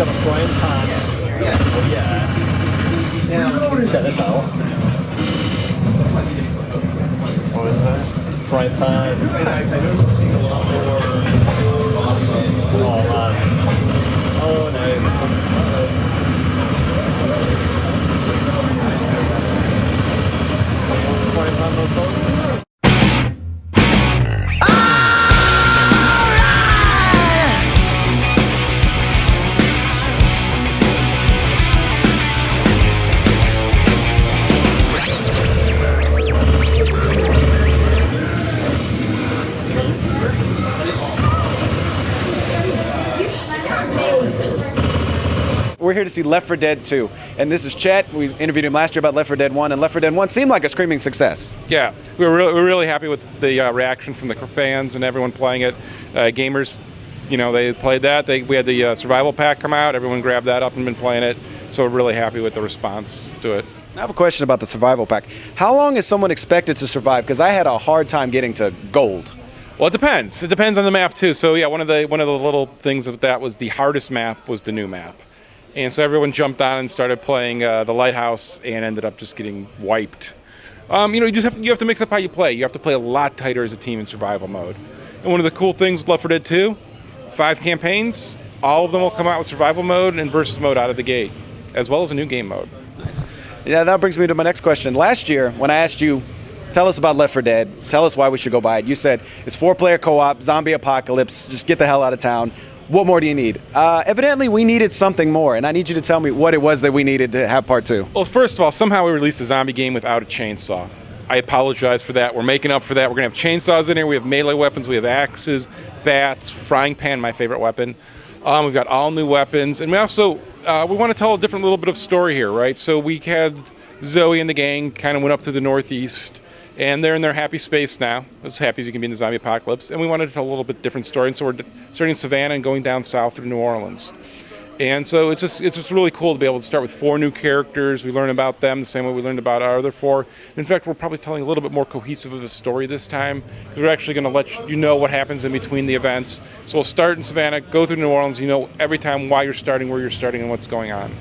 got a frying pan. Check this out. What is that? Frying pan. And I noticed I'm seeing a lot more awesome. Oh man. Oh nice. Frying pan no fun? We're here to see Left 4 Dead 2, and this is Chet. We interviewed him last year about Left 4 Dead 1, and Left 4 Dead 1 seemed like a screaming success. Yeah, we're really happy with the reaction from the fans and everyone playing it. Gamers, you know, they played that. We had the survival pack come out. Everyone grabbed that up and been playing it. So we're really happy with the response to it. I have a question about the survival pack. How long is someone expected to survive? Because I had a hard time getting to gold. Well, it depends. It depends on the map too. So yeah, one of the little things of that was the hardest map was the new map. And so everyone jumped on and started playing the Lighthouse and ended up just getting wiped. You know, you have to mix up how you play. You have to play a lot tighter as a team in survival mode. And one of the cool things with Left 4 Dead 2, 5 campaigns, all of them will come out with survival mode and versus mode out of the gate, as well as a new game mode. Nice. Yeah, that brings me to my next question. Last year, when I asked you, tell us about Left 4 Dead, tell us why we should go buy it, you said it's 4-player co-op, zombie apocalypse, just get the hell out of town. What more do you need? Evidently, we needed something more, and I need you to tell me what it was that we needed to have part 2. Well, first of all, somehow we released a zombie game without a chainsaw. I apologize for that. We're making up for that. We're going to have chainsaws in here. We have melee weapons. We have axes, bats, frying pan, my favorite weapon. We've got all new weapons. And we also, we want to tell a different little bit of story here, right? So we had Zoe and the gang kind of went up to the northeast. And they're in their happy space now, as happy as you can be in the zombie apocalypse. And we wanted to tell a little bit different story. And so we're starting in Savannah and going down south through New Orleans. And so it's just really cool to be able to start with 4 new characters. We learn about them the same way we learned about our other 4. In fact, we're probably telling a little bit more cohesive of a story this time, because we're actually going to let you know what happens in between the events. So we'll start in Savannah, go through New Orleans. You know every time why you're starting, where you're starting, and what's going on.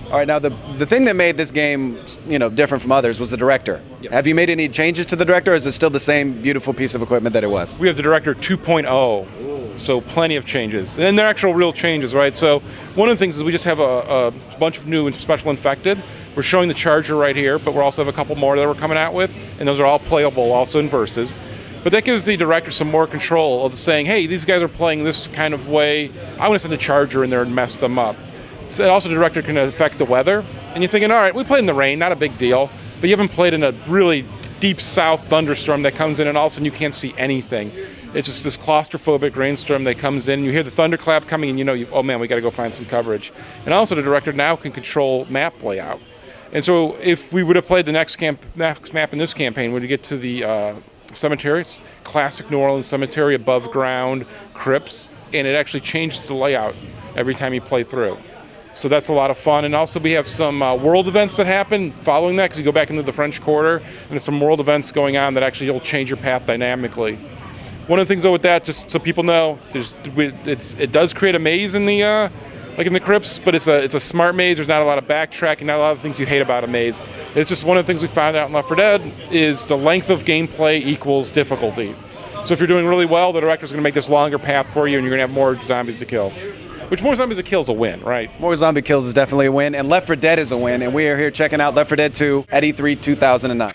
All right, now the thing that made this game, you know, different from others was the director. Yep. Have you made any changes to the director, or is it still the same beautiful piece of equipment that it was? We have the Director 2.0, so plenty of changes. And they're actual real changes, right? So one of the things is we just have a bunch of new and special infected. We're showing the Charger right here, but we also have a couple more that we're coming out with, and those are all playable also in versus. But that gives the director some more control of saying, hey, these guys are playing this kind of way. I want to send the Charger in there and mess them up. So also, the director can affect the weather. And you're thinking, all right, we played in the rain, not a big deal. But you haven't played in a really deep south thunderstorm that comes in and all of a sudden you can't see anything. It's just this claustrophobic rainstorm that comes in. You hear the thunderclap coming and you know, oh man, we got to go find some coverage. And also the director now can control map layout. And so if we would have played the next map in this campaign, when we get to the cemeteries, classic New Orleans cemetery, above ground, crypts, and it actually changes the layout every time you play through. So that's a lot of fun. And also we have some world events that happen following that, because you go back into the French Quarter, and there's some world events going on that actually will change your path dynamically. One of the things though with that, just so people know, it does create a maze in the like in the crypts, but it's a smart maze. There's not a lot of backtracking, not a lot of things you hate about a maze. It's just one of the things we found out in Left 4 Dead is the length of gameplay equals difficulty. So if you're doing really well, the director's going to make this longer path for you, and you're going to have more zombies to kill. Which more zombies to kill is a win, right? More zombie kills is definitely a win, and Left 4 Dead is a win, and we are here checking out Left 4 Dead 2 at E3 2009.